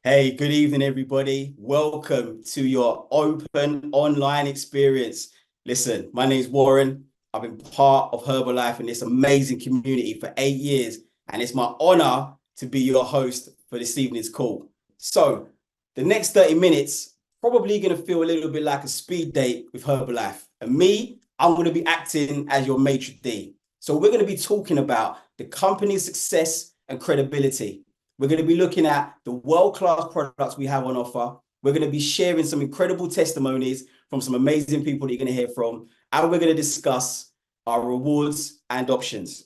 Hey, good evening, everybody. Welcome to your open online experience. Listen, my name's Warren. I've been part of Herbalife and this amazing community for 8 years, and it's my honor to be your host for this evening's call. So, the next 30 minutes, probably going to feel a little bit like a speed date with Herbalife. And me, I'm going to be acting as your maitre d'. So, we're going to be talking about the company's success and credibility. We're going to be looking at the world-class products we have on offer. We're going to be sharing some incredible testimonies from some amazing people that you're going to hear from. And we're going to discuss our rewards and options.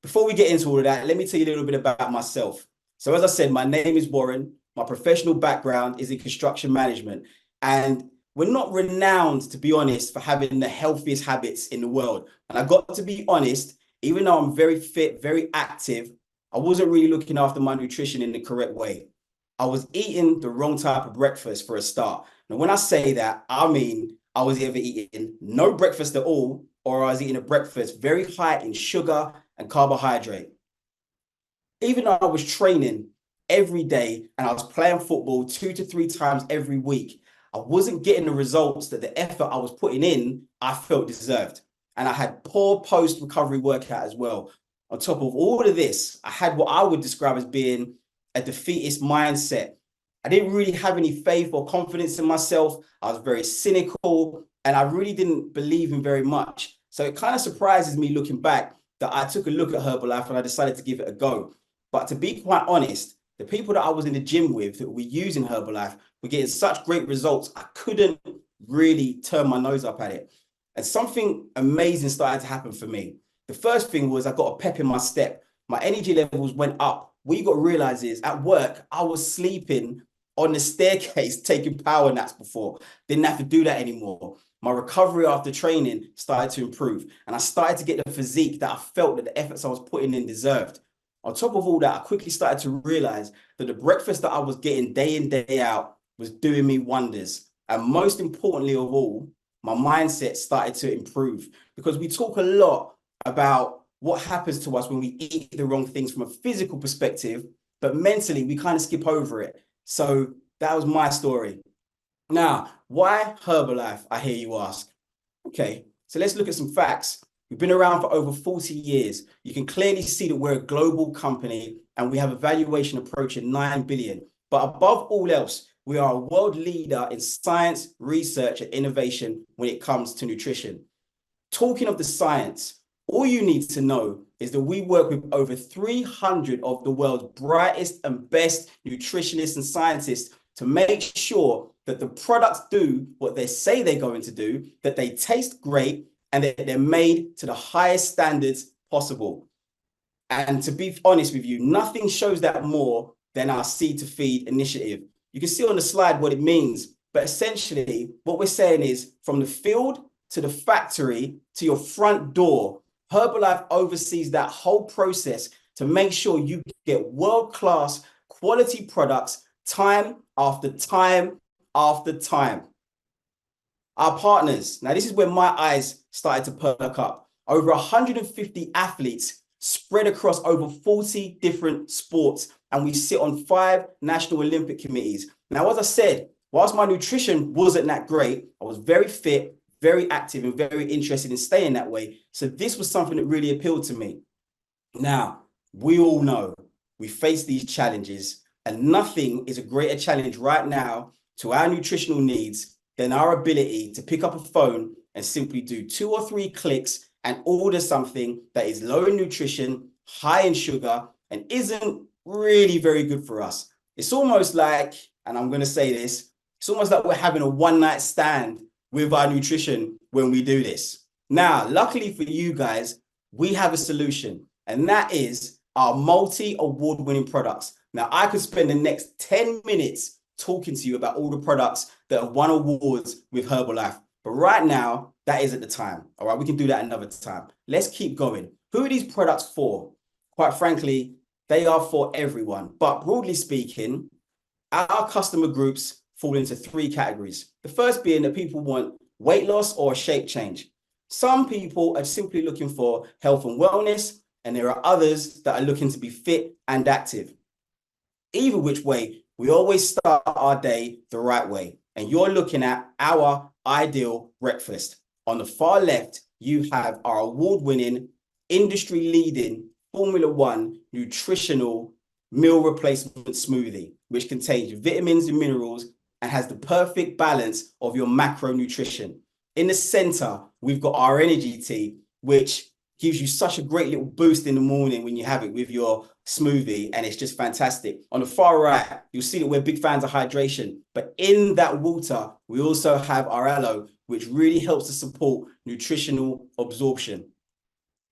Before we get into all of that, let me tell you a little bit about myself. So as I said, my name is Warren. My professional background is in construction management. And we're not renowned, to be honest, for having the healthiest habits in the world. And I got to be honest, even though I'm very fit, very active, I wasn't really looking after my nutrition in the correct way. I was eating the wrong type of breakfast for a start. Now, when I say that, I mean I was either eating no breakfast at all, or I was eating a breakfast very high in sugar and carbohydrate. Even though I was training every day and I was playing football 2 to 3 times every week, I wasn't getting the results that the effort I was putting in, I felt deserved. And I had poor post-recovery workout as well. On top of all of this, I had what I would describe as being a defeatist mindset. I didn't really have any faith or confidence in myself. I was very cynical and I really didn't believe in very much. So it kind of surprises me looking back that I took a look at Herbalife and I decided to give it a go. But to be quite honest, the people that I was in the gym with that were using Herbalife were getting such great results, I couldn't really turn my nose up at it. And something amazing started to happen for me. The first thing was I got a pep in my step. My energy levels went up. What you got to realize is at work, I was sleeping on the staircase, taking power naps before. Didn't have to do that anymore. My recovery after training started to improve. And I started to get the physique that I felt that the efforts I was putting in deserved. On top of all that, I quickly started to realize that the breakfast that I was getting day in, day out was doing me wonders. And most importantly of all, my mindset started to improve because we talk a lot about what happens to us when we eat the wrong things from a physical perspective, but mentally we kind of skip over it. So that was my story. Now, why Herbalife, I hear you ask? Okay, so let's look at some facts. We've been around for over 40 years. You can clearly see that we're a global company and we have a valuation approaching 9 billion. But above all else, we are a world leader in science, research, and innovation when it comes to nutrition. Talking of the science, all you need to know is that we work with over 300 of the world's brightest and best nutritionists and scientists to make sure that the products do what they say they're going to do, that they taste great, and that they're made to the highest standards possible. And to be honest with you, nothing shows that more than our Seed to Feed initiative. You can see on the slide what it means, but essentially what we're saying is from the field to the factory to your front door, Herbalife oversees that whole process to make sure you get world-class quality products time after time after time. Our partners, now this is where my eyes started to perk up. Over 150 athletes spread across over 40 different sports, and we sit on 5 national Olympic committees. Now, as I said, whilst my nutrition wasn't that great, I was very fit, very active and very interested in staying that way. So this was something that really appealed to me. Now, we all know we face these challenges and nothing is a greater challenge right now to our nutritional needs than our ability to pick up a phone and simply do 2 or 3 clicks and order something that is low in nutrition, high in sugar, and isn't really very good for us. It's almost like, and I'm going to say this, it's almost like we're having a one-night stand with our nutrition when we do this. Now, luckily for you guys, we have a solution, and that is our multi-award-winning products. Now, I could spend the next 10 minutes talking to you about all the products that have won awards with Herbalife, but right now, that isn't the time. All right, we can do that another time. Let's keep going. Who are these products for? Quite frankly, they are for everyone, but broadly speaking, our customer groups fall into 3 categories. The first being that people want weight loss or a shape change. Some people are simply looking for health and wellness, and there are others that are looking to be fit and active. Either which way, We always start our day the right way. And you're looking at our ideal breakfast. On the far left, you have our award-winning, industry-leading Formula One nutritional meal replacement smoothie, which contains vitamins and minerals and has the perfect balance of your macronutrition. In the center, we've got our energy tea, which gives you such a great little boost in the morning when you have it with your smoothie, and it's just fantastic. On the far right, you'll see that we're big fans of hydration, but in that water, we also have our aloe, which really helps to support nutritional absorption.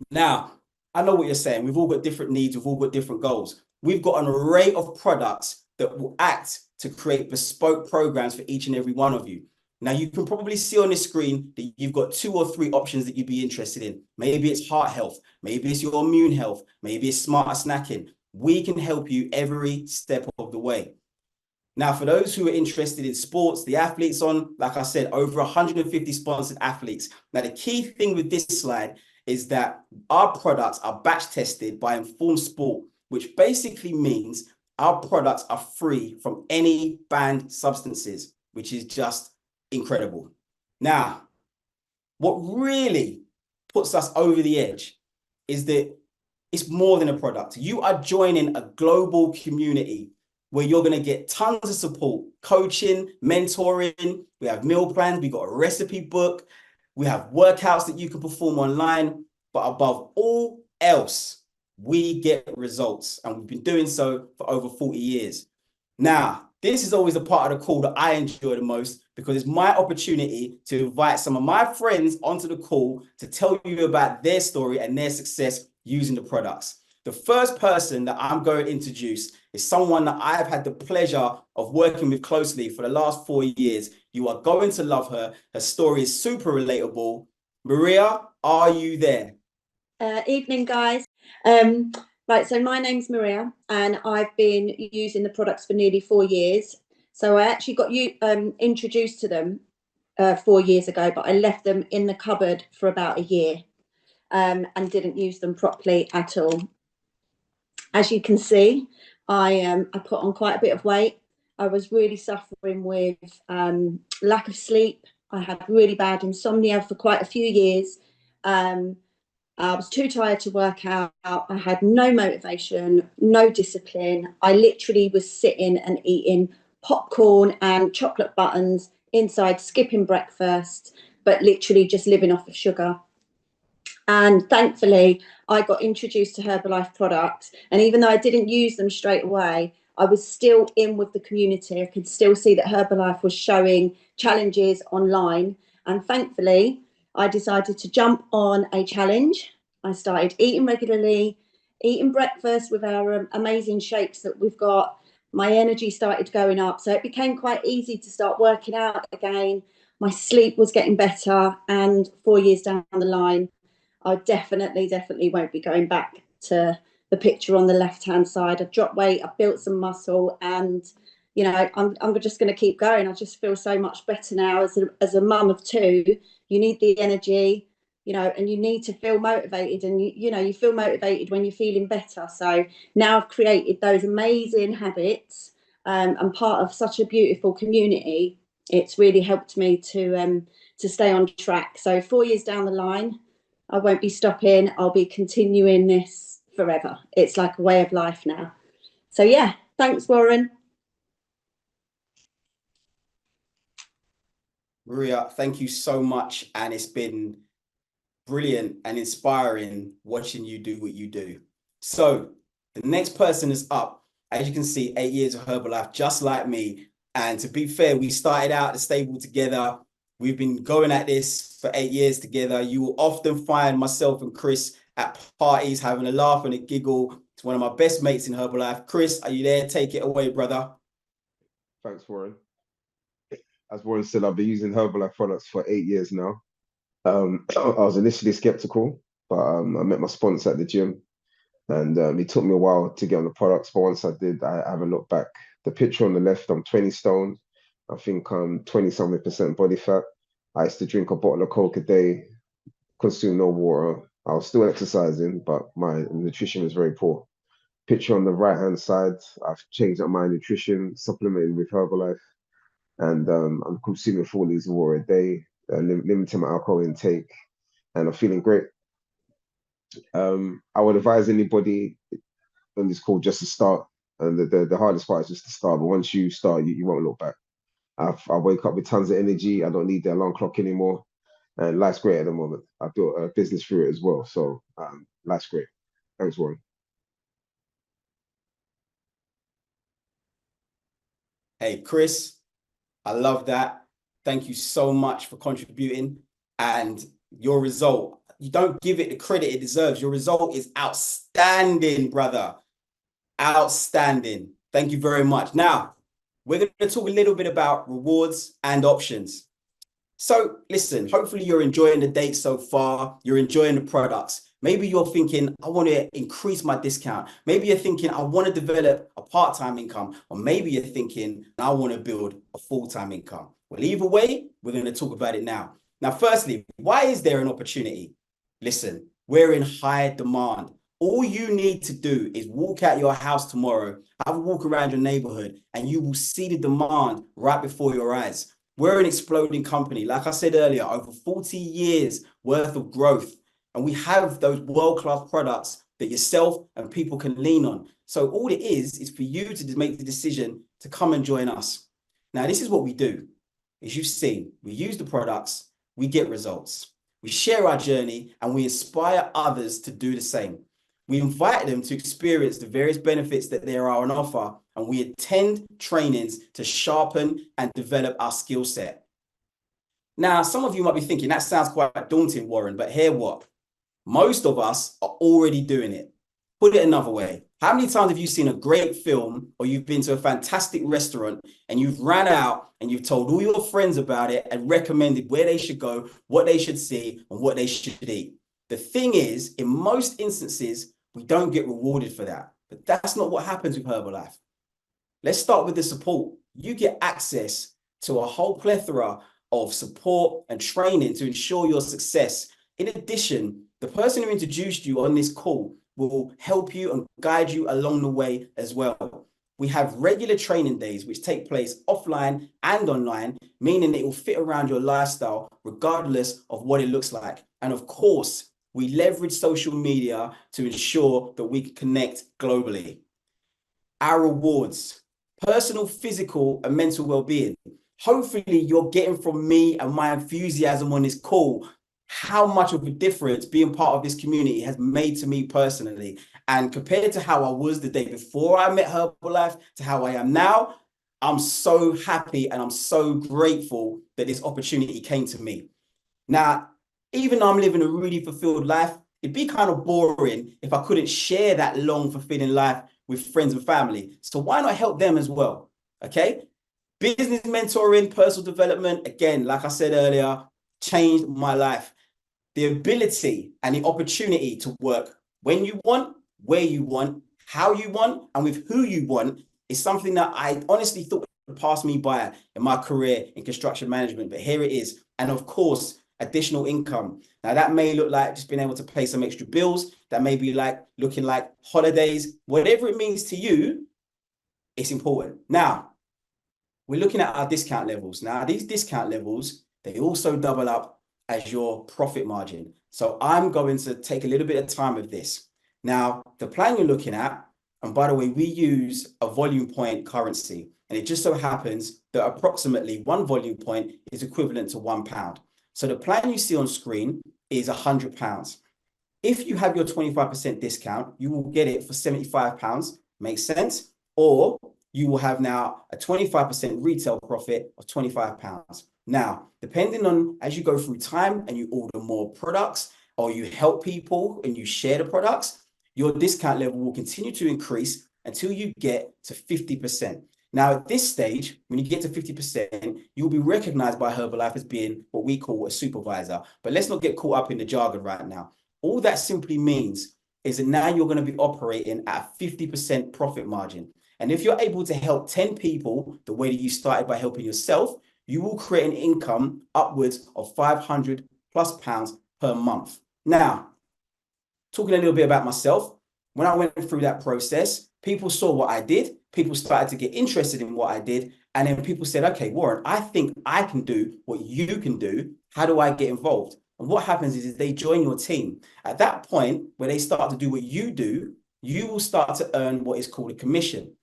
Now, I know what you're saying. We've all got different needs. We've all got different goals. We've got an array of products that will act to create bespoke programs for each and every one of you. Now, you can probably see on the screen that you've got 2 or 3 options that you'd be interested in. Maybe it's heart health. Maybe it's your immune health. Maybe it's smarter snacking. We can help you every step of the way. Now, for those who are interested in sports, the athletes on, like I said, over 150 sponsored athletes. Now, the key thing with this slide is that our products are batch tested by Informed Sport, which basically means our products are free from any banned substances, which is just incredible. Now, what really puts us over the edge is that it's more than a product. You are joining a global community where you're going to get tons of support, coaching, mentoring. We have meal plans. We got a recipe book. We have workouts that you can perform online. But above all else, we get results. And we've been doing so for over 40 years. Now, this is always a part of the call that I enjoy the most, because it's my opportunity to invite some of my friends onto the call to tell you about their story and their success using the products. The first person that I'm going to introduce is someone that I've had the pleasure of working with closely for the last 4 years. You are going to love her. Her story is super relatable. Maria, are you there? Evening, guys. Right, so my name's Maria, and I've been using the products for nearly 4 years. So I actually got you introduced to them 4 years ago, but I left them in the cupboard for about a year and didn't use them properly at all. As you can see, I put on quite a bit of weight. I was really suffering with lack of sleep. I had really bad insomnia for quite a few years. I was too tired to work out. I had no motivation, no discipline. I literally was sitting and eating popcorn and chocolate buttons inside, skipping breakfast, but literally just living off of sugar. And thankfully, I got introduced to Herbalife products. And even though I didn't use them straight away, I was still in with the community. I could still see that Herbalife was showing challenges online. And thankfully, I decided to jump on a challenge. I started eating regularly, eating breakfast with our amazing shakes that we've got. My energy started going up. So it became quite easy to start working out again. My sleep was getting better. And 4 years down the line, I definitely won't be going back to the picture on the left-hand side. I've dropped weight, I've built some muscle, and you know, I'm just going to keep going. I just feel so much better now as a mum of 2. You need the energy, you know, and you need to feel motivated, and you know, you feel motivated when you're feeling better. So now I've created those amazing habits, and part of such a beautiful community. It's really helped me to stay on track. So 4 years down the line, I won't be stopping. I'll be continuing this forever. It's like a way of life now. So yeah, thanks, Warren. Maria, thank you so much. And it's been brilliant and inspiring watching you do what you do. So the next person is up. As you can see, 8 years of Herbalife, just like me. And to be fair, we started out the stable together. We've been going at this for 8 years together. You will often find myself and Chris at parties having a laugh and a giggle. It's one of my best mates in Herbalife. Chris, are you there? Take it away, brother. Thanks, Warren. As Warren said, I've been using Herbalife products for 8 years now. I was initially skeptical, but I met my sponsor at the gym, and it took me a while to get on the products. But once I did, I haven't looked back. The picture on the left, I'm 20 stone. I think I'm 20-something% body fat. I used to drink a bottle of Coke a day, consume no water. I was still exercising, but my nutrition was very poor. picture on the right-hand side, I've changed up my nutrition, supplemented with Herbalife, and I'm consuming 4 liters of water a day, limiting my alcohol intake, and I'm feeling great. I would advise anybody on this call just to start, and the hardest part is just to start, but once you start, you won't look back. I wake up with tons of energy. I don't need the alarm clock anymore, and life's great at the moment. I built a business through it as well, so life's great. Thanks, Warren. Hey, Chris, I love that. Thank you so much for contributing. And your result, you don't give it the credit it deserves. Your result is outstanding, brother. Outstanding. Thank you very much. Now, we're going to talk a little bit about rewards and options. So listen, hopefully you're enjoying the date so far. You're enjoying the products. Maybe you're thinking, I want to increase my discount. Maybe you're thinking, I want to develop a part-time income. Or maybe you're thinking, I want to build a full-time income. Well, either way, we're going to talk about it now. Now, firstly, why is there an opportunity? Listen, we're in high demand. All you need to do is walk out your house tomorrow, have a walk around your neighborhood, and you will see the demand right before your eyes. We're an exploding company. Like I said earlier, over 40 years worth of growth. And we have those world-class products that yourself and people can lean on. So all it is for you to make the decision to come and join us. Now, this is what we do. As you've seen, we use the products, we get results. We share our journey and we inspire others to do the same. We invite them to experience the various benefits that there are on offer, and we attend trainings to sharpen and develop our skill set. Now, some of you might be thinking, that sounds quite daunting, Warren, but hear what? Most of us are already doing it. Put it another way. How many times have you seen a great film, or you've been to a fantastic restaurant and you've ran out and you've told all your friends about it and recommended where they should go, what they should see, and what they should eat? The thing is, in most instances, we don't get rewarded for that. But that's not what happens with Herbalife. Let's start with the support. You get access to a whole plethora of support and training to ensure your success. In addition, the person who introduced you on this call will help you and guide you along the way as well. We have regular training days which take place offline and online, meaning it will fit around your lifestyle regardless of what it looks like. And of course, we leverage social media to ensure that we can connect globally. Our rewards, personal, physical, and mental well-being. Hopefully you're getting from me and my enthusiasm on this call how much of a difference being part of this community has made to me personally. And compared to how I was the day before I met Herbalife to how I am now, I'm so happy and I'm so grateful that this opportunity came to me. Now, even though I'm living a really fulfilled life, it'd be kind of boring if I couldn't share that long, fulfilling life with friends and family. So why not help them as well? Okay. Business mentoring, personal development, again, like I said earlier, changed my life. The ability and the opportunity to work when you want, where you want, how you want, and with who you want is something that I honestly thought would pass me by in my career in construction management, but here it is. And of course, additional income. Now that may look like just being able to pay some extra bills. That may be like looking like holidays, whatever it means to you, it's important. Now, we're looking at our discount levels. Now, these discount levels, they also double up as your profit margin. So I'm going to take a little bit of time with this. Now, the plan you're looking at, and by the way, we use a volume point currency, and it just so happens that approximately 1 volume point is equivalent to £1. So the plan you see on screen is £100. If you have your 25% discount, you will get it for £75. Makes sense? Or you will have now a 25% retail profit of £25. Now, depending on as you go through time and you order more products or you help people and you share the products, your discount level will continue to increase until you get to 50%. Now, at this stage, when you get to 50%, you'll be recognized by Herbalife as being what we call a supervisor. But let's not get caught up in the jargon right now. All that simply means is that now you're going to be operating at a 50% profit margin. And if you're able to help 10 people the way that you started by helping yourself, you will create an income upwards of £500+ per month. Now, talking a little bit about myself, When I went through that process, people saw what I did. People started to get interested in what I did. And then people said, okay, Warren, I think I can do what you can do. How do I get involved? And what happens is they join your team. At that point, where they start to do what you do, you will start to earn what is called a commission.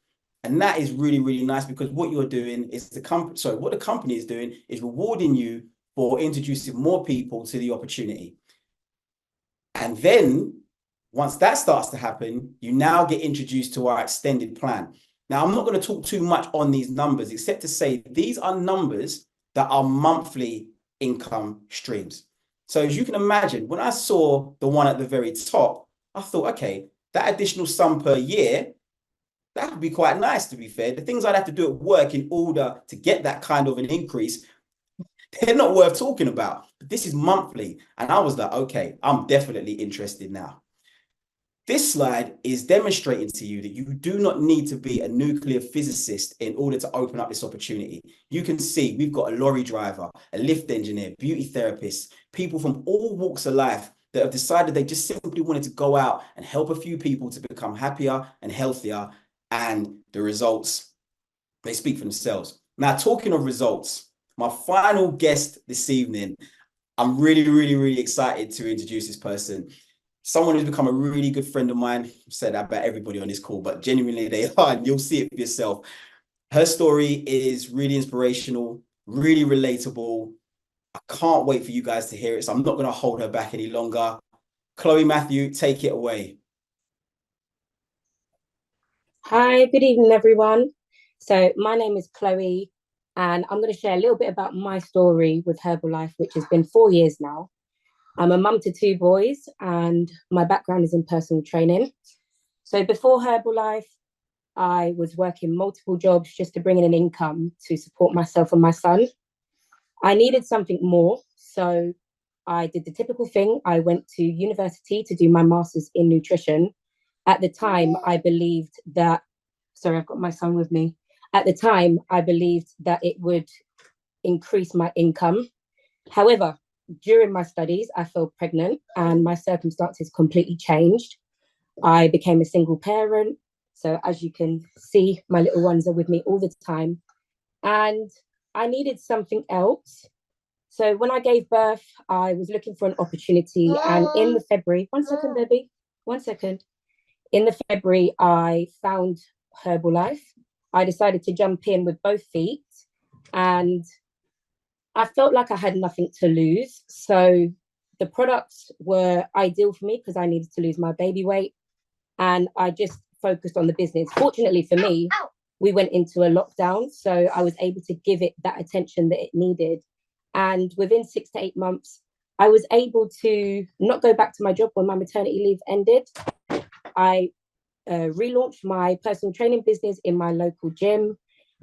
And that is really, really nice, because what you're doing is what the company is doing is rewarding you for introducing more people to the opportunity. And then once that starts to happen, you now get introduced to our extended plan. Now, I'm not going to talk too much on these numbers, except to say these are numbers that are monthly income streams. So as you can imagine, when I saw the one at the very top, I thought, okay, that additional sum per year, that would be quite nice, to be fair. The things I'd have to do at work in order to get that kind of an increase, they're not worth talking about. But this is monthly. And I was like, okay, I'm definitely interested now. This slide is demonstrating to you that you do not need to be a nuclear physicist in order to open up this opportunity. You can see we've got a lorry driver, a lift engineer, beauty therapists, people from all walks of life that have decided they just simply wanted to go out and help a few people to become happier and healthier. And the results, they speak for themselves. Now, talking of results, my final guest this evening, I'm really, really, really excited to introduce this person. Someone who's become a really good friend of mine. I've said that about everybody on this call, but genuinely they are, and you'll see it for yourself. Her story is really inspirational, really relatable. I can't wait for you guys to hear it, so I'm not going to hold her back any longer. Chloe Matthew, take it away. Hi, good evening, everyone. So my name is Chloe, and I'm going to share a little bit about my story with Herbalife, which has been 4 years now. I'm a mum to 2 boys, and my background is in personal training. So before Herbalife, I was working multiple jobs just to bring in an income to support myself and my son. I needed something more, so I did the typical thing. I went to university to do my master's in nutrition. At the time, I believed that, sorry, I've got my son with me. At the time, I believed that it would increase my income. However, during my studies, I fell pregnant and my circumstances completely changed. I became a single parent. So as you can see, my little ones are with me all the time. And I needed something else. So when I gave birth, I was looking for an opportunity. And in the February, one second, baby, 1 second. In the February, I found Herbalife. I decided to jump in with both feet, and I felt like I had nothing to lose. So the products were ideal for me because I needed to lose my baby weight, and I just focused on the business. Fortunately for me, we went into a lockdown, so I was able to give it that attention that it needed. And within 6 to 8 months, I was able to not go back to my job when my maternity leave ended. I relaunched my personal training business in my local gym,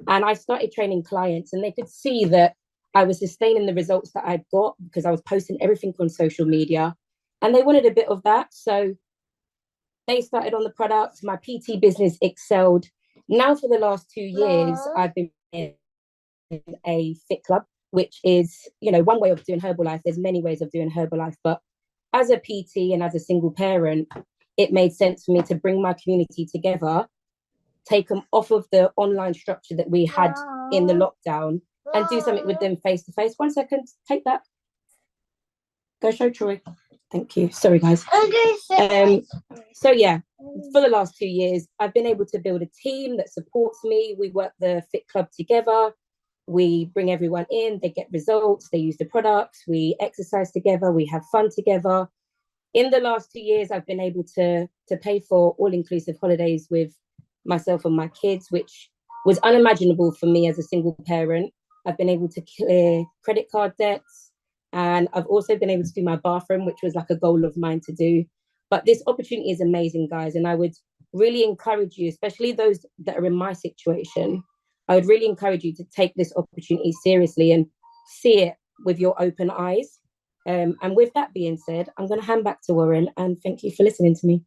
and I started training clients, and they could see that I was sustaining the results that I'd got because I was posting everything on social media, and they wanted a bit of that. So they started on the products. My PT business excelled. Now for the last 2 years, I've been in a fit club, which is, one way of doing Herbalife. There's many ways of doing Herbalife, but as a PT and as a single parent, it made sense for me to bring my community together, take them off of the online structure that we had in the lockdown, and do something with them face to face. 1 second, take that. Go show Troy. Thank you. Sorry, guys. So yeah, for the last 2 years, I've been able to build a team that supports me. We work the Fit Club together. We bring everyone in, they get results, they use the products, we exercise together, we have fun together. In the last 2 years, I've been able to pay for all-inclusive holidays with myself and my kids, which was unimaginable for me as a single parent. I've been able to clear credit card debts, and I've also been able to do my bathroom, which was like a goal of mine to do. But this opportunity is amazing, guys, and I would really encourage you, especially those that are in my situation, I would really encourage you to take this opportunity seriously and see it with your open eyes. And with that being said, I'm going to hand back to Warren, and thank you for listening to me.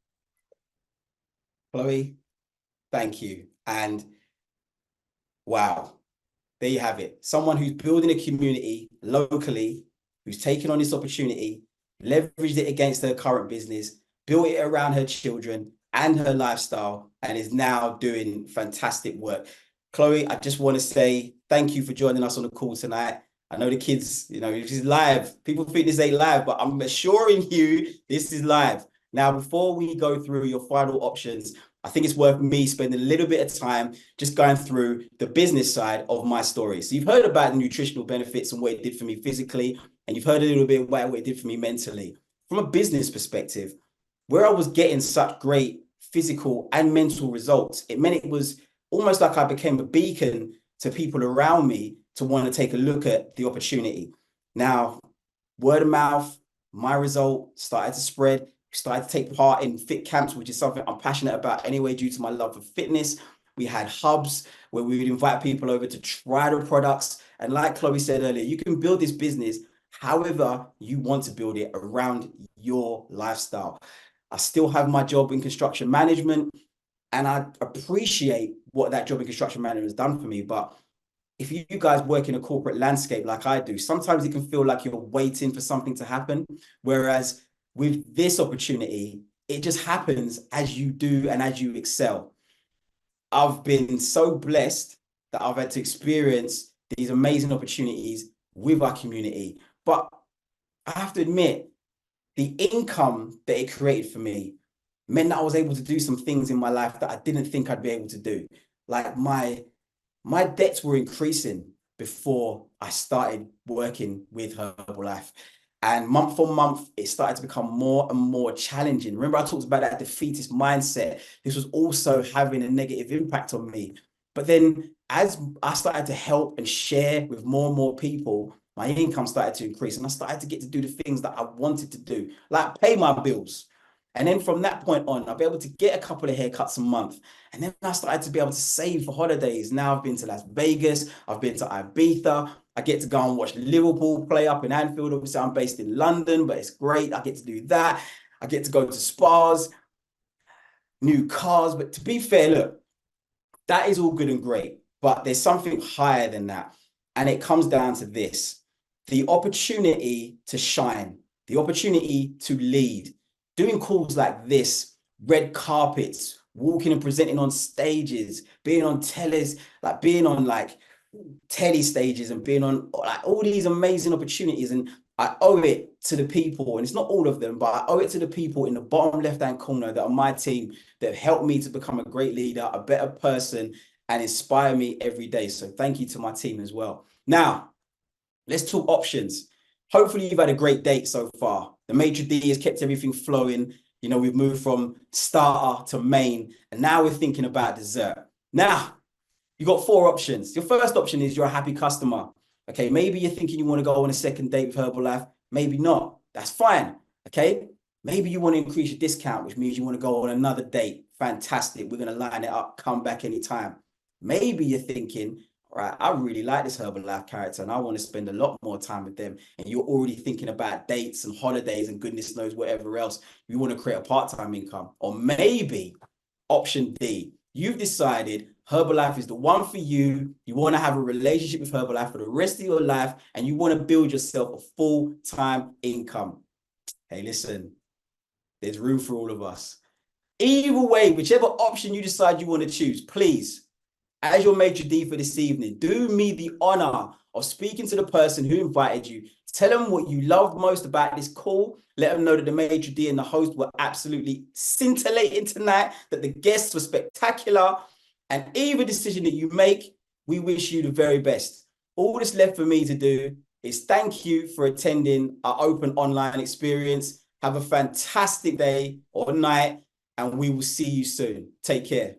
Chloe, thank you. And wow, there you have it. Someone who's building a community locally, who's taken on this opportunity, leveraged it against her current business, built it around her children, and her lifestyle, and is now doing fantastic work. Chloe, I just want to say thank you for joining us on the call tonight. I know the kids, you know, this is live. People think this ain't live, but I'm assuring you this is live. Now, before we go through your final options, I think it's worth me spending a little bit of time just going through the business side of my story. So you've heard about the nutritional benefits and what it did for me physically, and you've heard a little bit about what it did for me mentally. From a business perspective, where I was getting such great physical and mental results, it meant it was almost like I became a beacon to people around me to want to take a look at the opportunity. Now, word of mouth, my result started to spread, started to take part in fit camps, which is something I'm passionate about anyway, due to my love for fitness. We had hubs where we would invite people over to try the products. And like Chloe said earlier, you can build this business however you want to build it around your lifestyle. I still have my job in construction management, and I appreciate what that job in construction management has done for me. But if you guys work in a corporate landscape like I do, sometimes it can feel like you're waiting for something to happen. Whereas with this opportunity, it just happens as you do and as you excel. I've been so blessed that I've had to experience these amazing opportunities with our community. But I have to admit, the income that it created for me meant that I was able to do some things in my life that I didn't think I'd be able to do. Like my debts were increasing before I started working with Herbalife. And month on month, it started to become more and more challenging. Remember, I talked about that defeatist mindset. This was also having a negative impact on me. But then as I started to help and share with more and more people, my income started to increase, and I started to get to do the things that I wanted to do, like pay my bills. And then from that point on, I'll be able to get a couple of haircuts a month. And then I started to be able to save for holidays. Now I've been to Las Vegas, I've been to Ibiza, I get to go and watch Liverpool play up in Anfield. Obviously, I'm based in London, but it's great. I get to do that. I get to go to spas, new cars. But to be fair, look, that is all good and great, but there's something higher than that. And it comes down to this: the opportunity to shine, the opportunity to lead, doing calls like this, red carpets, walking and presenting on stages, being on tellies, like being on like telly stages and being on like all these amazing opportunities. And I owe it to the people, and it's not all of them, but I owe it to the people in the bottom left-hand corner that are my team, that have helped me to become a great leader, a better person, and inspire me every day. So thank you to my team as well. Now, let's talk options. Hopefully you've had a great date so far. The maitre d' has kept everything flowing. You know, we've moved from starter to main, and now we're thinking about dessert. Now, you got 4 options. Your first option is you're a happy customer. Okay, maybe you're thinking you want to go on a second date with Herbalife. Maybe not. That's fine. Okay, maybe you want to increase your discount, which means you want to go on another date. Fantastic. We're going to line it up. Come back anytime. Maybe you're thinking, all right, I really like this Herbalife character and I want to spend a lot more time with them. And you're already thinking about dates and holidays and goodness knows whatever else. You want to create a part-time income. Or maybe option D, you've decided Herbalife is the one for you. You want to have a relationship with Herbalife for the rest of your life, and you want to build yourself a full-time income. Hey, listen, there's room for all of us. Either way, whichever option you decide you want to choose, please, as your maitre d' for this evening, do me the honor of speaking to the person who invited you. Tell them what you loved most about this call. Let them know that the maitre d' and the host were absolutely scintillating tonight, that the guests were spectacular. And either decision that you make, we wish you the very best. All that's left for me to do is thank you for attending our open online experience. Have a fantastic day or night, and we will see you soon. Take care.